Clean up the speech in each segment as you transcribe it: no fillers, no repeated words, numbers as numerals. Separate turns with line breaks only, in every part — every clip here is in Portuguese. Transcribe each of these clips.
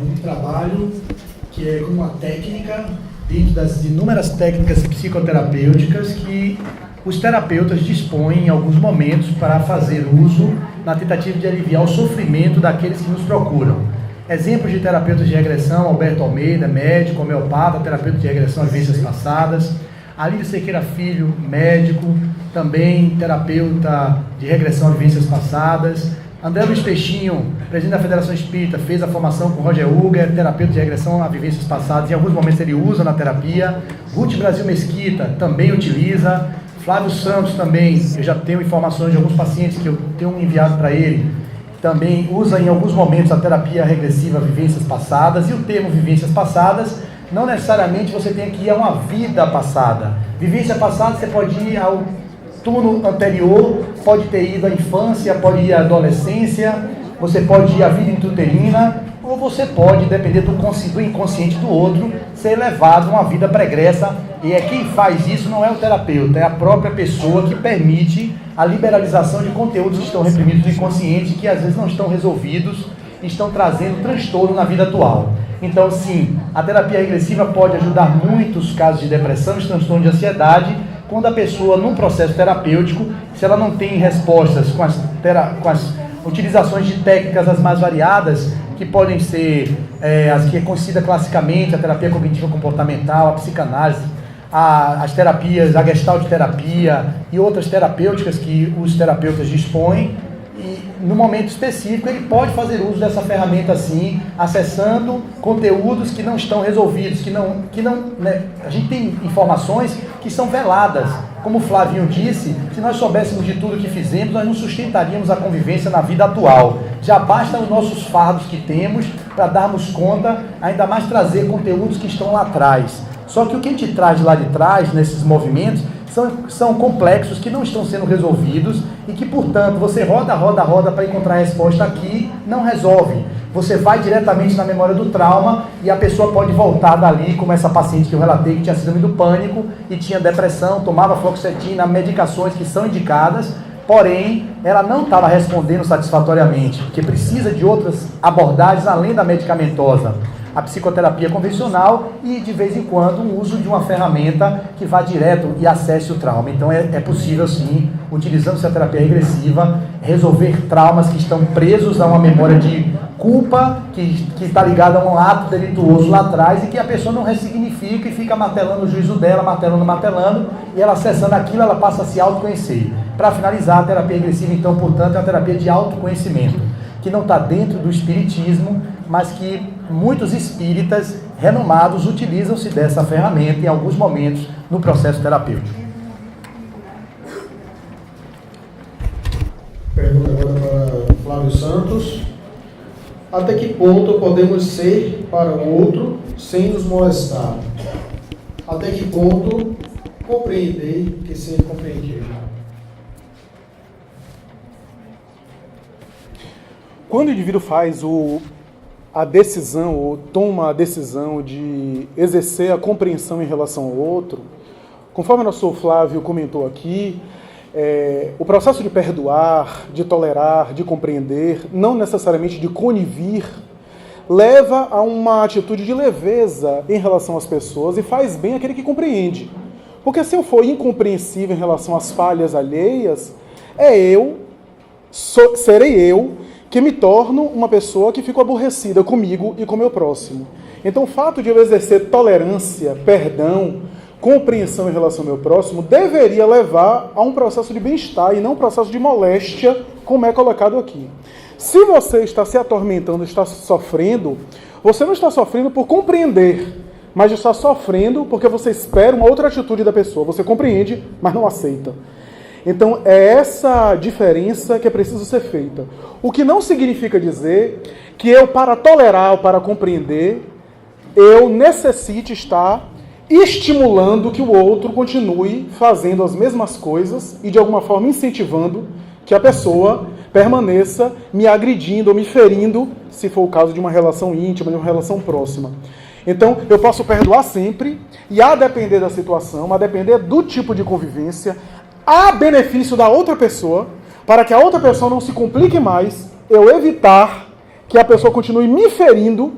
um trabalho que é como uma técnica, dentro das inúmeras técnicas psicoterapêuticas que os terapeutas dispõem em alguns momentos para fazer uso na tentativa de aliviar o sofrimento daqueles que nos procuram. Exemplos de terapeutas de regressão: Alberto Almeida, médico, homeopata, terapeuta de regressão a vivências passadas; Alírio Cerqueira Filho, médico, também terapeuta de regressão a vivências passadas; André Luiz Peixinho, presidente da Federação Espírita, fez a formação com Roger Huger, terapeuta de regressão a vivências passadas, em alguns momentos ele usa na terapia; Ruth Brasil Mesquita também utiliza; Flávio Santos também, eu já tenho informações de alguns pacientes que eu tenho enviado para ele, também usa em alguns momentos a terapia regressiva a vivências passadas. E o termo vivências passadas, não necessariamente você tem que ir a uma vida passada. Vivência passada, você pode ir ao turno anterior, pode ter ido à infância, pode ir à adolescência, você pode ir à vida intrauterina, ou você pode, depender do inconsciente do outro, ser levado a uma vida pregressa. E quem faz isso não é o terapeuta, é a própria pessoa que permite a liberalização de conteúdos que estão reprimidos no inconsciente, que às vezes não estão resolvidos e estão trazendo transtorno na vida atual. Então, sim, a terapia regressiva pode ajudar muitos casos de depressão e transtorno de ansiedade, quando a pessoa, num processo terapêutico, se ela não tem respostas com as utilizações de técnicas as mais variadas, que podem ser as que é conhecida classicamente, a terapia cognitivo comportamental, a psicanálise, as terapias, a gestalt terapia e outras terapêuticas que os terapeutas dispõem. E no momento específico ele pode fazer uso dessa ferramenta assim, acessando conteúdos que não estão resolvidos, a gente tem informações que são veladas. Como o Flavinho disse, se nós soubéssemos de tudo que fizemos, nós não sustentaríamos a convivência na vida atual. Já basta os nossos fardos que temos para darmos conta, ainda mais trazer conteúdos que estão lá atrás. Só que o que a gente traz de lá de trás, nesses movimentos, são complexos que não estão sendo resolvidos e que, portanto, você roda para encontrar a resposta aqui, não resolve. Você vai diretamente na memória do trauma e a pessoa pode voltar dali, como essa paciente que eu relatei, que tinha síndrome do pânico e tinha depressão, tomava fluoxetina, medicações que são indicadas, porém, ela não estava respondendo satisfatoriamente, porque precisa de outras abordagens além da medicamentosa. A psicoterapia convencional e, de vez em quando, o uso de uma ferramenta que vá direto e acesse o trauma. Então, é possível, sim, utilizando-se a terapia regressiva, resolver traumas que estão presos a uma memória de culpa, que está ligada a um ato delituoso lá atrás e que a pessoa não ressignifica e fica martelando o juízo dela, martelando, e ela acessando aquilo, ela passa a se autoconhecer. Para finalizar, a terapia regressiva, então, portanto, é uma terapia de autoconhecimento, que não está dentro do espiritismo, mas que muitos espíritas renomados utilizam-se dessa ferramenta em alguns momentos no processo terapêutico.
Pergunta agora para Flávio Santos. Até que ponto podemos ser para o outro sem nos molestar? Até que ponto compreender que ser compreendido?
Quando o indivíduo faz a decisão, ou toma a decisão de exercer a compreensão em relação ao outro, conforme o nosso Flávio comentou aqui, o processo de perdoar, de tolerar, de compreender, não necessariamente de conivir, leva a uma atitude de leveza em relação às pessoas e faz bem aquele que compreende. Porque se eu for incompreensível em relação às falhas alheias, serei eu que me torno uma pessoa que fico aborrecida comigo e com o meu próximo. Então o fato de eu exercer tolerância, perdão, compreensão em relação ao meu próximo, deveria levar a um processo de bem-estar e não um processo de moléstia, como é colocado aqui. Se você está se atormentando, está sofrendo, você não está sofrendo por compreender, mas está sofrendo porque você espera uma outra atitude da pessoa. Você compreende, mas não aceita. Então, é essa diferença que é preciso ser feita. O que não significa dizer que eu, para tolerar ou para compreender, eu necessite estar estimulando que o outro continue fazendo as mesmas coisas e, de alguma forma, incentivando que a pessoa permaneça me agredindo ou me ferindo, se for o caso de uma relação íntima, de uma relação próxima. Então, eu posso perdoar sempre e, a depender da situação, a depender do tipo de convivência, a benefício da outra pessoa, para que a outra pessoa não se complique mais, eu evitar que a pessoa continue me ferindo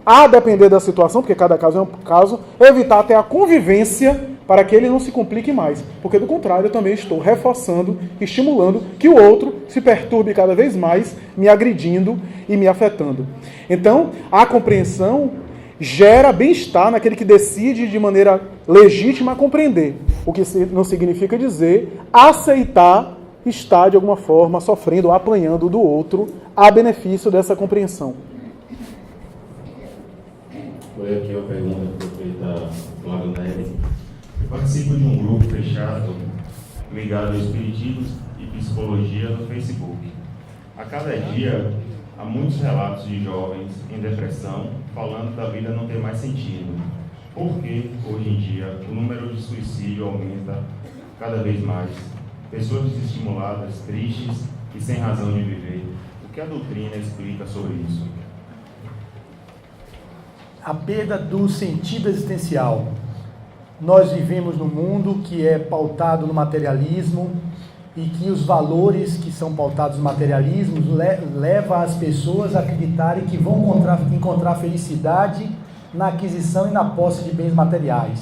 a depender da situação, porque cada caso é um caso, evitar até a convivência para que ele não se complique mais. Porque, do contrário, eu também estou reforçando, estimulando que o outro se perturbe cada vez mais, me agredindo e me afetando. Então, a compreensão gera bem-estar naquele que decide de maneira legítima compreender. O que não significa dizer aceitar estar, de alguma forma, sofrendo ou apanhando do outro a benefício dessa compreensão.
Foi aqui uma pergunta que foi feita Flávio Nery. Eu participo de um grupo fechado ligado ao Espiritismo e Psicologia no Facebook. A cada dia, há muitos relatos de jovens em depressão falando da vida não ter mais sentido. Por que, hoje em dia, o número de suicídio aumenta cada vez mais? Pessoas desestimuladas, tristes e sem razão de viver. O que a doutrina explica sobre isso?
A perda do sentido existencial. Nós vivemos num mundo que é pautado no materialismo e que os valores que são pautados no materialismo levam as pessoas a acreditarem que vão encontrar felicidade na aquisição e na posse de bens materiais.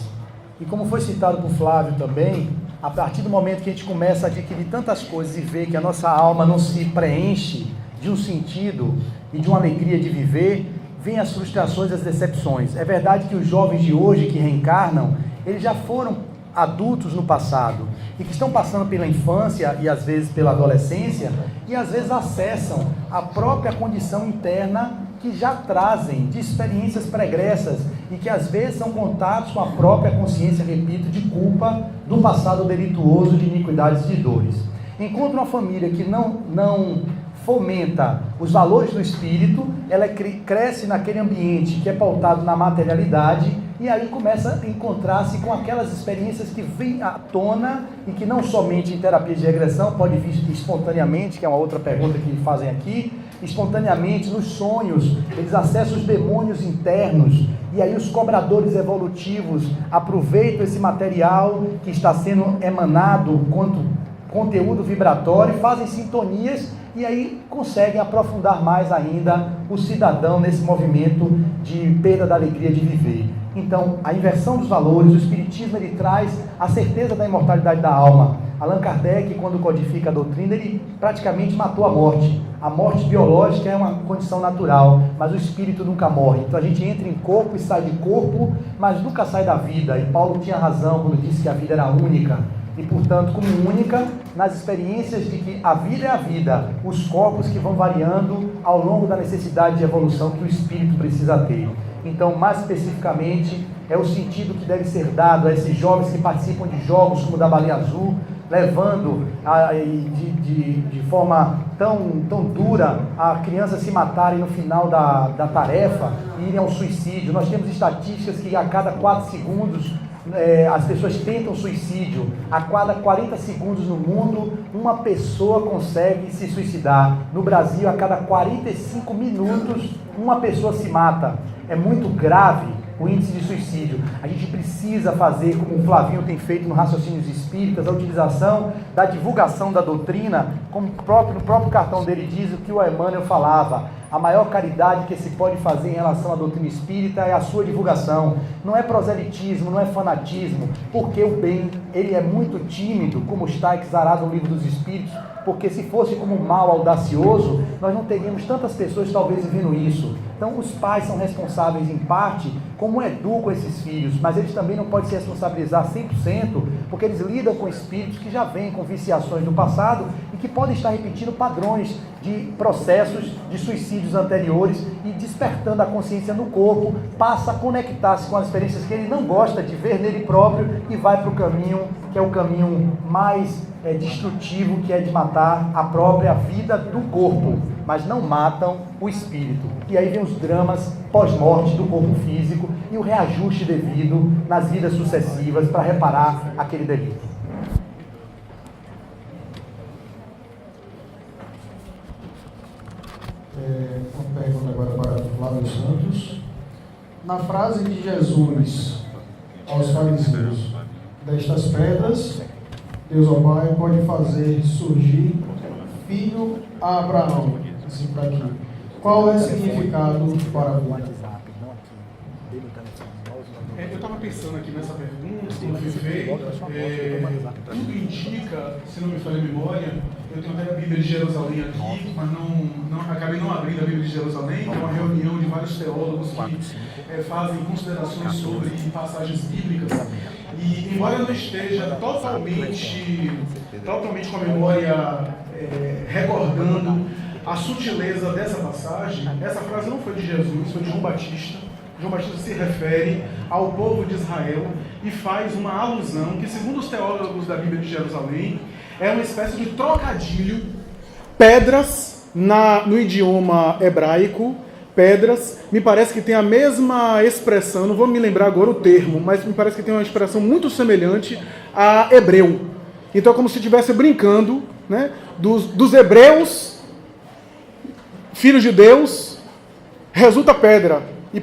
E como foi citado por Flávio também, a partir do momento que a gente começa a adquirir tantas coisas e ver que a nossa alma não se preenche de um sentido e de uma alegria de viver, vêm as frustrações e as decepções. É verdade que os jovens de hoje que reencarnam, eles já foram adultos no passado e que estão passando pela infância e às vezes pela adolescência e às vezes acessam a própria condição interna que já trazem de experiências pregressas e que às vezes são contatos com a própria consciência, repito, de culpa do passado delituoso, de iniquidades e de dores. Encontra uma família que não fomenta os valores do espírito, ela cresce naquele ambiente que é pautado na materialidade e aí começa a encontrar-se com aquelas experiências que vêm à tona e que não somente em terapia de regressão, pode vir espontaneamente, que é uma outra pergunta que fazem aqui, espontaneamente nos sonhos, eles acessam os demônios internos e aí os cobradores evolutivos aproveitam esse material que está sendo emanado quanto conteúdo vibratório, fazem sintonias e aí conseguem aprofundar mais ainda o cidadão nesse movimento de perda da alegria de viver. Então, a inversão dos valores, o Espiritismo, ele traz a certeza da imortalidade da alma. Allan Kardec, quando codifica a doutrina, ele praticamente matou a morte. A morte biológica é uma condição natural, mas o espírito nunca morre. Então a gente entra em corpo e sai de corpo, mas nunca sai da vida. E Paulo tinha razão quando disse que a vida era única. E, portanto, como única, nas experiências de que a vida é a vida, os corpos que vão variando ao longo da necessidade de evolução que o espírito precisa ter. Então, mais especificamente, é o sentido que deve ser dado a esses jovens que participam de jogos como o da Baleia Azul, levando de forma tão dura a criança se matarem no final da tarefa e irem ao suicídio. Nós temos estatísticas que a cada 4 segundos as pessoas tentam suicídio. A cada 40 segundos no mundo, uma pessoa consegue se suicidar. No Brasil, a cada 45 minutos, uma pessoa se mata. É muito grave o índice de suicídio. A gente precisa fazer, como o Flavinho tem feito no Raciocínios Espíritas, a utilização da divulgação da doutrina, como no próprio cartão dele diz o que o Emmanuel falava. A maior caridade que se pode fazer em relação à doutrina espírita é a sua divulgação. Não é proselitismo, não é fanatismo, porque o bem, ele é muito tímido, como está exarado no Livro dos Espíritos, porque se fosse como um mal audacioso, nós não teríamos tantas pessoas talvez vivendo isso. Então os pais são responsáveis em parte como educam esses filhos, mas eles também não podem se responsabilizar 100%, porque eles lidam com espíritos que já vêm com viciações do passado e que podem estar repetindo padrões de processos de suicídios anteriores e despertando a consciência no corpo, passa a conectar-se com as experiências que ele não gosta de ver nele próprio e vai para o caminho que é o caminho mais destrutivo, que é de matar a própria vida do corpo, mas não matam o espírito. E aí vem os dramas pós-morte do corpo físico e o reajuste devido nas vidas sucessivas para reparar aquele delito.
Uma pergunta agora para o Flávio Santos. Na frase de Jesus aos fariseus, destas pedras, Deus, ó Pai, pode fazer surgir filho a Abraão. Assim, para aqui. Qual é o significado para a vida?
Eu estava pensando aqui nessa pergunta, como viver, tudo indica, se não me falha a memória, eu tenho até a Bíblia de Jerusalém aqui, mas acabei não abrindo a Bíblia de Jerusalém, que é uma reunião de vários teólogos que fazem considerações sobre passagens bíblicas. E embora eu não esteja totalmente com a memória recordando a sutileza dessa passagem, essa frase não foi de Jesus, foi de João Batista. João Batista se refere ao povo de Israel e faz uma alusão que, segundo os teólogos da Bíblia de Jerusalém, é uma espécie de trocadilho. Pedras, no idioma hebraico, pedras, me parece que tem a mesma expressão, não vou me lembrar agora o termo, mas me parece que tem uma expressão muito semelhante a hebreu. Então é como se estivesse brincando, né, dos hebreus, filhos de Deus, resulta pedra. E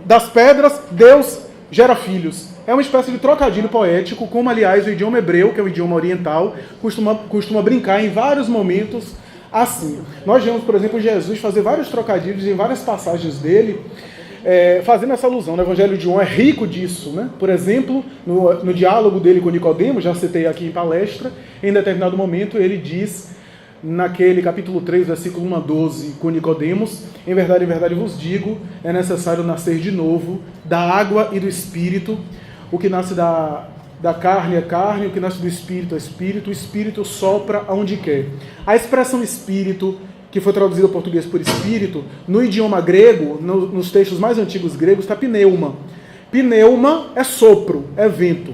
das pedras, Deus gera filhos. É uma espécie de trocadilho poético, como, aliás, o idioma hebreu, que é o idioma oriental, costuma brincar em vários momentos assim. Nós vemos, por exemplo, Jesus fazer vários trocadilhos em várias passagens dele, fazendo essa alusão. O Evangelho de João é rico disso, né? Por exemplo, no diálogo dele com Nicodemo, já citei aqui em palestra, em determinado momento ele diz, naquele capítulo 3, versículo 1 a 12, com Nicodemos: em verdade vos digo, é necessário nascer de novo, da água e do Espírito. O que nasce da carne é carne, o que nasce do Espírito é Espírito, o Espírito sopra aonde quer. A expressão Espírito, que foi traduzida ao português por Espírito, no idioma grego, nos textos mais antigos gregos, está pneuma. Pneuma é sopro, é vento.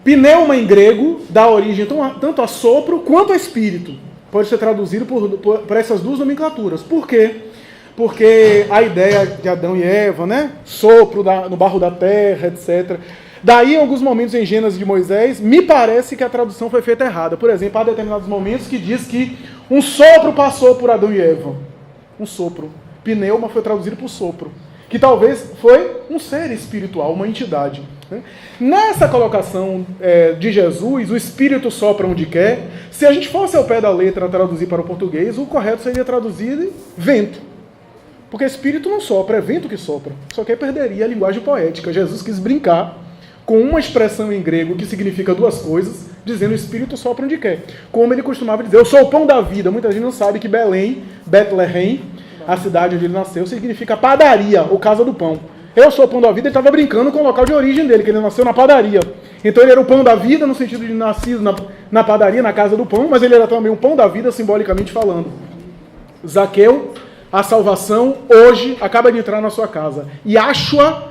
Pneuma em grego dá origem tanto a sopro quanto a espírito. Pode ser traduzido por essas duas nomenclaturas. Por quê? Porque a ideia de Adão e Eva, né? Sopro no barro da terra, etc. Daí, em alguns momentos em Gênesis de Moisés, me parece que a tradução foi feita errada. Por exemplo, há determinados momentos que diz que um sopro passou por Adão e Eva. Um sopro. Pneuma foi traduzido por sopro. Que talvez foi um ser espiritual, uma entidade. Nessa colocação de Jesus, o Espírito sopra onde quer. Se a gente fosse ao pé da letra traduzir para o português, o correto seria traduzir vento. Porque Espírito não sopra, é vento que sopra. Só que aí perderia a linguagem poética. Jesus quis brincar com uma expressão em grego que significa duas coisas, dizendo o Espírito sopra onde quer. Como ele costumava dizer, eu sou o pão da vida. Muita gente não sabe que Bethlehem, a cidade onde ele nasceu, significa padaria, ou casa do pão. Eu sou o pão da vida, ele estava brincando com o local de origem dele, que ele nasceu na padaria. Então ele era o pão da vida, no sentido de nascido na padaria, na casa do pão, mas ele era também um pão da vida, simbolicamente falando. Zaqueu, a salvação, hoje, acaba de entrar na sua casa. Yahshua,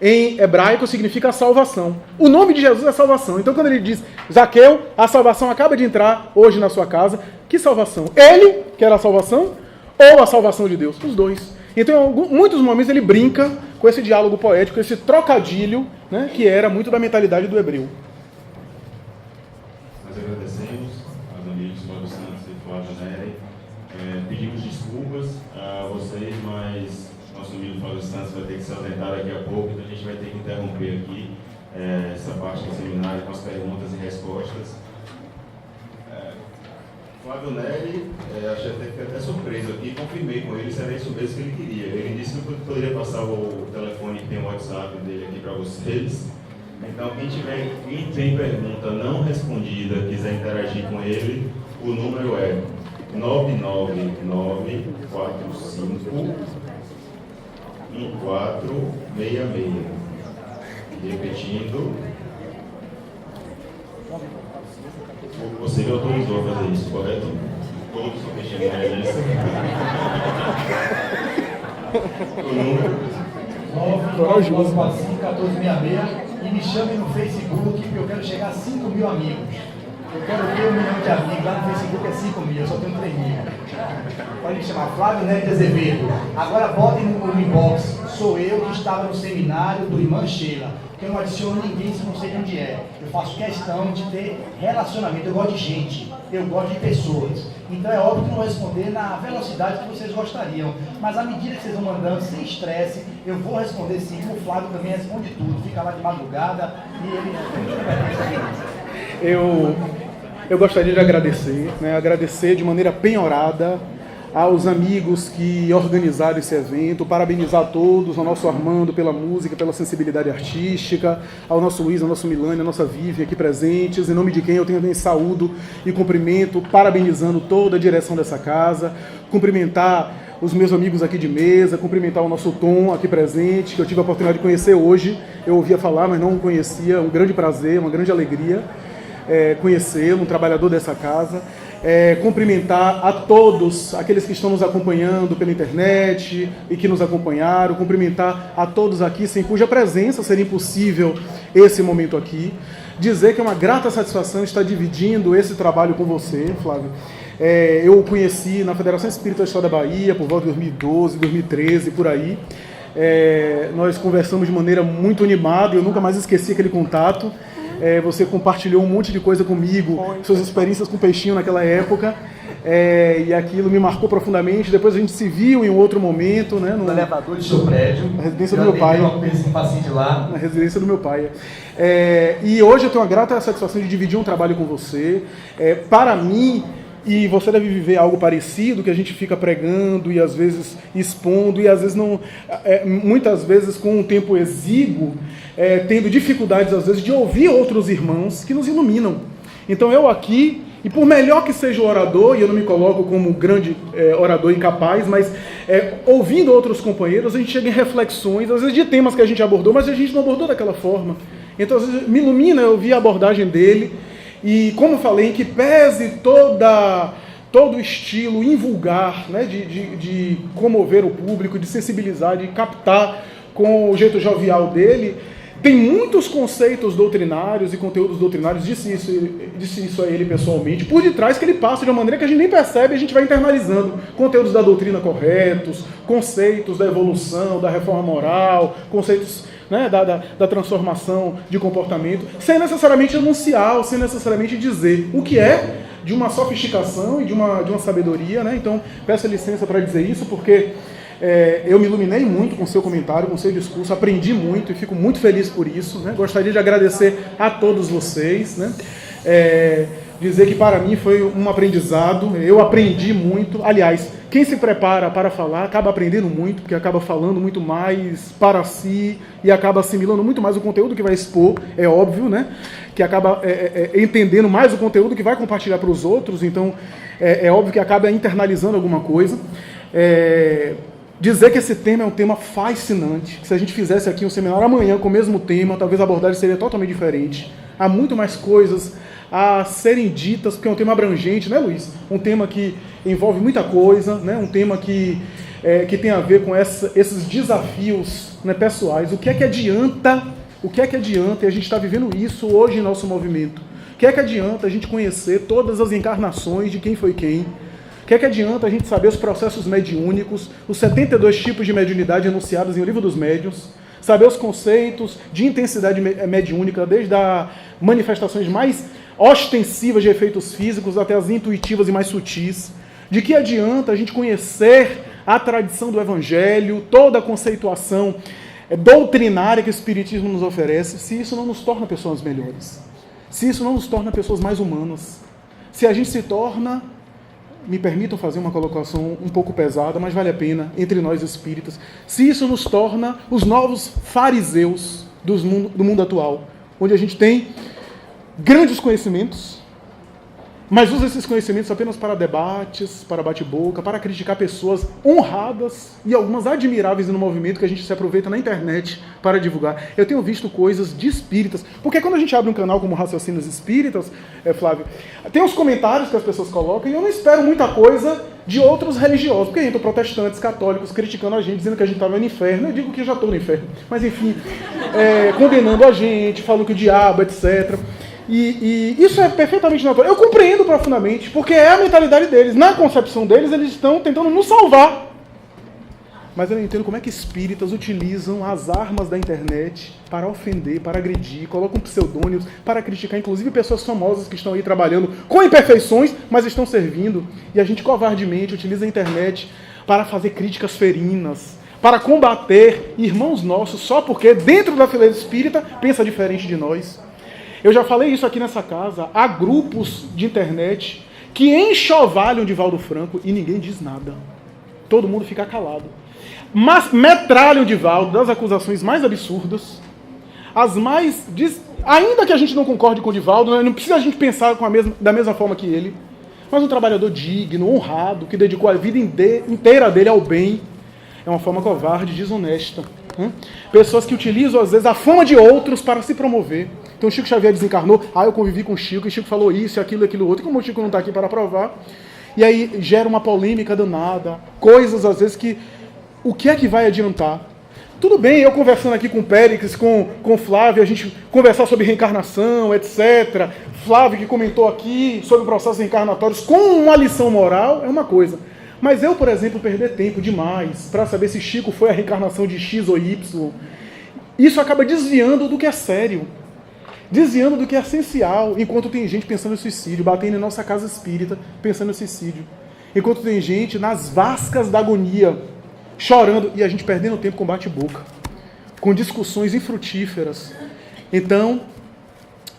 em hebraico, significa salvação. O nome de Jesus é salvação. Então quando ele diz, Zaqueu, a salvação acaba de entrar hoje na sua casa, que salvação? Ele, que era a salvação, ou a salvação de Deus? Os dois. Então, em muitos momentos, ele brinca com esse diálogo poético, esse trocadilho, né, que era muito da mentalidade do hebreu.
Nós agradecemos aos amigos Flávio Santos e Flávio Neri. Pedimos desculpas a vocês, mas nosso amigo Flávio Santos vai ter que se ausentar daqui a pouco, então a gente vai ter que interromper aqui essa parte do seminário com as perguntas e respostas. Flávio Neri, achei até surpreso aqui, confirmei com ele se era isso mesmo que ele queria. Ele disse que eu poderia passar o telefone que tem o WhatsApp dele aqui para vocês. Então, quem tem pergunta não respondida, quiser interagir com ele, o número é 999-45-1466. Repetindo. Você me autorizou a fazer isso, correto? Todos são mexendo nisso. O número
99945-1466 e me chame no Facebook, porque eu quero chegar a 5 mil amigos. Eu quero ter 1 milhão de amigos, lá no Facebook é 5 mil, eu só tenho 3 mil. Pode me chamar Flávio Neri de Azevedo. Agora botem no inbox, sou eu que estava no seminário do Irmã Sheila. Porque eu não adiciono ninguém se não sei de onde é. Eu faço questão de ter relacionamento, eu gosto de gente, eu gosto de pessoas. Então é óbvio que não vou responder na velocidade que vocês gostariam. Mas à medida que vocês vão mandando, sem estresse, eu vou responder sim. O Flávio também responde tudo, fica lá de madrugada e ele
Eu gostaria de agradecer, né, agradecer de maneira penhorada aos amigos que organizaram esse evento, parabenizar a todos, ao nosso Armando pela música, pela sensibilidade artística, ao nosso Luiz, ao nosso Milane, à nossa Vivian aqui presentes, em nome de quem eu tenho saúdo e cumprimento, parabenizando toda a direção dessa casa, cumprimentar os meus amigos aqui de mesa, cumprimentar o nosso Tom aqui presente, que eu tive a oportunidade de conhecer hoje, eu ouvia falar, mas não o conhecia, um grande prazer, uma grande alegria conhecê-lo, um trabalhador dessa casa. Cumprimentar a todos aqueles que estão nos acompanhando pela internet e que nos acompanharam, cumprimentar a todos aqui, sem cuja presença seria impossível esse momento aqui. Dizer que é uma grata satisfação estar dividindo esse trabalho com você, Flávio. Eu o conheci na Federação Espírita do Estado da Bahia, por volta de 2012, 2013, por aí. Nós conversamos de maneira muito animada e eu nunca mais esqueci aquele contato. Você compartilhou um monte de coisa comigo, suas experiências com peixinho naquela época, e aquilo me marcou profundamente. Depois a gente se viu em um outro momento, né,
no elevador de seu prédio,
na residência do meu pai.
Na
residência do meu pai. E hoje eu tenho a grata satisfação de dividir um trabalho com você. Para mim, e você deve viver algo parecido, que a gente fica pregando e às vezes expondo, e às vezes não, muitas vezes com um tempo exíguo, tendo dificuldades às vezes de ouvir outros irmãos que nos iluminam. Então eu aqui, e por melhor que seja o orador, e eu não me coloco como grande orador incapaz, mas ouvindo outros companheiros, a gente chega em reflexões, às vezes de temas que a gente abordou, mas a gente não abordou daquela forma. Então às vezes me ilumina eu ouvir a abordagem dele, e como eu falei, que pese todo o estilo invulgar, né, de comover o público, de sensibilizar, de captar com o jeito jovial dele, tem muitos conceitos doutrinários e conteúdos doutrinários, disse isso a ele pessoalmente, por detrás que ele passa de uma maneira que a gente nem percebe e a gente vai internalizando. Conteúdos da doutrina corretos, conceitos da evolução, da reforma moral, conceitos, né, da transformação de comportamento, sem necessariamente anunciar, sem necessariamente dizer o que é de uma sofisticação e de uma sabedoria, né? Então, peço licença para dizer isso, porque eu me iluminei muito com o seu comentário, com o seu discurso, aprendi muito e fico muito feliz por isso, né? Gostaria de agradecer a todos vocês, né? Dizer que para mim foi um aprendizado, eu aprendi muito. Aliás, quem se prepara para falar acaba aprendendo muito, porque acaba falando muito mais para si e acaba assimilando muito mais o conteúdo que vai expor, é óbvio, né? Que acaba entendendo mais o conteúdo que vai compartilhar para os outros, então é óbvio que acaba internalizando alguma coisa. Dizer que esse tema é um tema fascinante, que se a gente fizesse aqui um seminário amanhã com o mesmo tema, talvez a abordagem seria totalmente diferente. Há muito mais coisas a serem ditas, porque é um tema abrangente, né, Luiz? Um tema que envolve muita coisa, né? Um tema que tem a ver com esses desafios, né, pessoais. O que é que adianta, e a gente está vivendo isso hoje em nosso movimento, o que é que adianta a gente conhecer todas as encarnações de quem foi quem? O que é que adianta a gente saber os processos mediúnicos, os 72 tipos de mediunidade enunciados em O Livro dos Médiuns, saber os conceitos de intensidade mediúnica, desde as manifestações mais ostensivas de efeitos físicos até as intuitivas e mais sutis? De que adianta a gente conhecer a tradição do Evangelho, toda a conceituação doutrinária que o Espiritismo nos oferece, se isso não nos torna pessoas melhores? Se isso não nos torna pessoas mais humanas? Se a gente se torna... Me permitam fazer uma colocação um pouco pesada, mas vale a pena, entre nós espíritas, se isso nos torna os novos fariseus do mundo atual, onde a gente tem grandes conhecimentos, mas usa esses conhecimentos apenas para debates, para bate-boca, para criticar pessoas honradas e algumas admiráveis no movimento que a gente se aproveita na internet para divulgar. Eu tenho visto coisas de espíritas, porque quando a gente abre um canal como Raciocínios Espíritas, Flávio, tem os comentários que as pessoas colocam e eu não espero muita coisa de outros religiosos, porque entram protestantes, católicos, criticando a gente, dizendo que a gente estava no inferno. Eu digo que já estou no inferno, mas enfim, condenando a gente, falando que o diabo, etc., E isso é perfeitamente natural. Eu compreendo profundamente, porque é a mentalidade deles. Na concepção deles, eles estão tentando nos salvar. Mas eu não entendo como é que espíritas utilizam as armas da internet para ofender, para agredir, colocam pseudônimos, para criticar, inclusive pessoas famosas que estão aí trabalhando com imperfeições, mas estão servindo. E a gente covardemente utiliza a internet para fazer críticas ferinas, para combater irmãos nossos, só porque dentro da fileira espírita pensa diferente de nós. Eu já falei isso aqui nessa casa, há grupos de internet que enxovalham Divaldo Franco e ninguém diz nada. Todo mundo fica calado. Mas metralham Divaldo das acusações mais absurdas, as mais... Ainda que a gente não concorde com o Divaldo, né, não precisa a gente pensar da mesma forma que ele, mas um trabalhador digno, honrado, que dedicou a vida inteira dele ao bem, é uma forma covarde, desonesta. Pessoas que utilizam, às vezes, a fama de outros para se promover. Então o Chico Xavier desencarnou, eu convivi com o Chico, e o Chico falou isso, aquilo, aquilo outro, e como o Chico não está aqui para provar, e aí gera uma polêmica danada, coisas, às vezes, que... O que é que vai adiantar? Tudo bem, eu conversando aqui com o Péricles, com o Flávio, a gente conversar sobre reencarnação, etc. Flávio que comentou aqui sobre processos reencarnatórios com uma lição moral, é uma coisa. Mas eu, por exemplo, perder tempo demais para saber se Chico foi a reencarnação de X ou Y, isso acaba desviando do que é sério, desviando do que é essencial, enquanto tem gente pensando em suicídio, batendo em nossa casa espírita, pensando em suicídio. Enquanto tem gente nas vascas da agonia, chorando, e a gente perdendo tempo com bate-boca, com discussões infrutíferas. Então,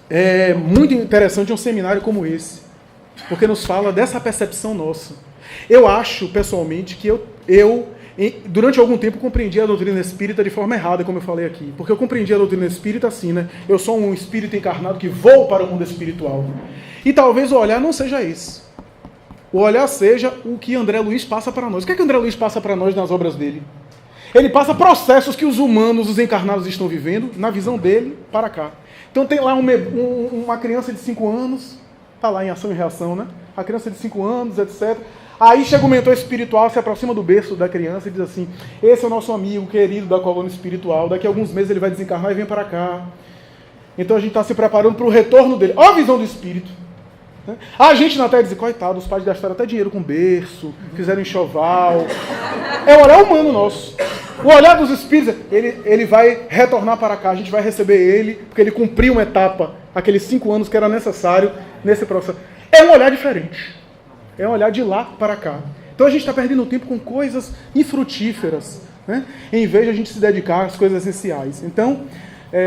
é muito interessante um seminário como esse, porque nos fala dessa percepção nossa. Eu acho, pessoalmente, que eu durante algum tempo, compreendi a doutrina espírita de forma errada, como eu falei aqui. Porque eu compreendi a doutrina espírita assim, né? Eu sou um espírito encarnado que vou para o mundo espiritual. E talvez o olhar não seja esse. O olhar seja o que André Luiz passa para nós. O que é que André Luiz passa para nós nas obras dele? Ele passa processos que os humanos, os encarnados estão vivendo, na visão dele, para cá. Então tem lá uma criança de 5 anos, está lá em ação e reação, né? A criança de 5 anos, etc. Aí chega o mentor espiritual, se aproxima do berço da criança e diz assim: esse é o nosso amigo querido da colônia espiritual, daqui a alguns meses ele vai desencarnar e vem para cá. Então a gente está se preparando para o retorno dele. Olha a visão do espírito. A gente na Terra diz: coitado, os pais gastaram até dinheiro com berço, fizeram enxoval. É o olhar humano nosso. O olhar dos espíritos, ele vai retornar para cá, a gente vai receber ele, porque ele cumpriu uma etapa, aqueles 5 anos que era necessário nesse processo. É um olhar diferente. É um olhar de lá para cá. Então a gente está perdendo tempo com coisas infrutíferas, né? Em vez de a gente se dedicar às coisas essenciais. Então,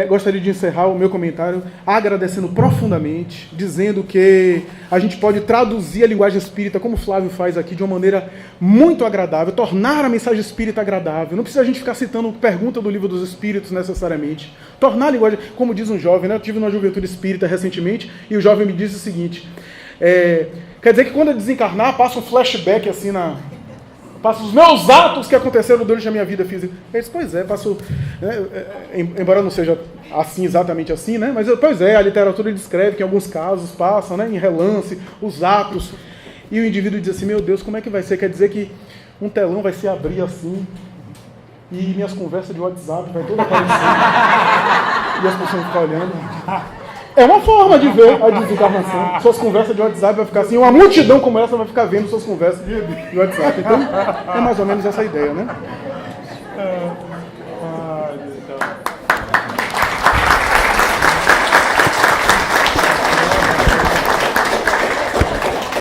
gostaria de encerrar o meu comentário agradecendo profundamente, dizendo que a gente pode traduzir a linguagem espírita, como o Flávio faz aqui, de uma maneira muito agradável, tornar a mensagem espírita agradável. Não precisa a gente ficar citando pergunta do Livro dos Espíritos necessariamente. Tornar a linguagem, como diz um jovem, né? Eu tive numa juventude espírita recentemente, e o jovem me disse o seguinte: quer dizer que quando eu desencarnar, passa um flashback assim passo os meus atos que aconteceram durante a minha vida física. Eu disse: pois é, passo, embora não seja assim, exatamente assim, né? Mas, pois é, a literatura descreve que em alguns casos passam, né, em relance, os atos. E o indivíduo diz assim: meu Deus, como é que vai ser? Quer dizer que um telão vai se abrir assim, e minhas conversas de WhatsApp vai toda aparecer, e as pessoas vão ficar olhando. É uma forma de ver a desencarnação. Suas conversas de WhatsApp vai ficar assim, uma multidão como essa vai ficar vendo suas conversas de WhatsApp. Então, é mais ou menos essa ideia, né?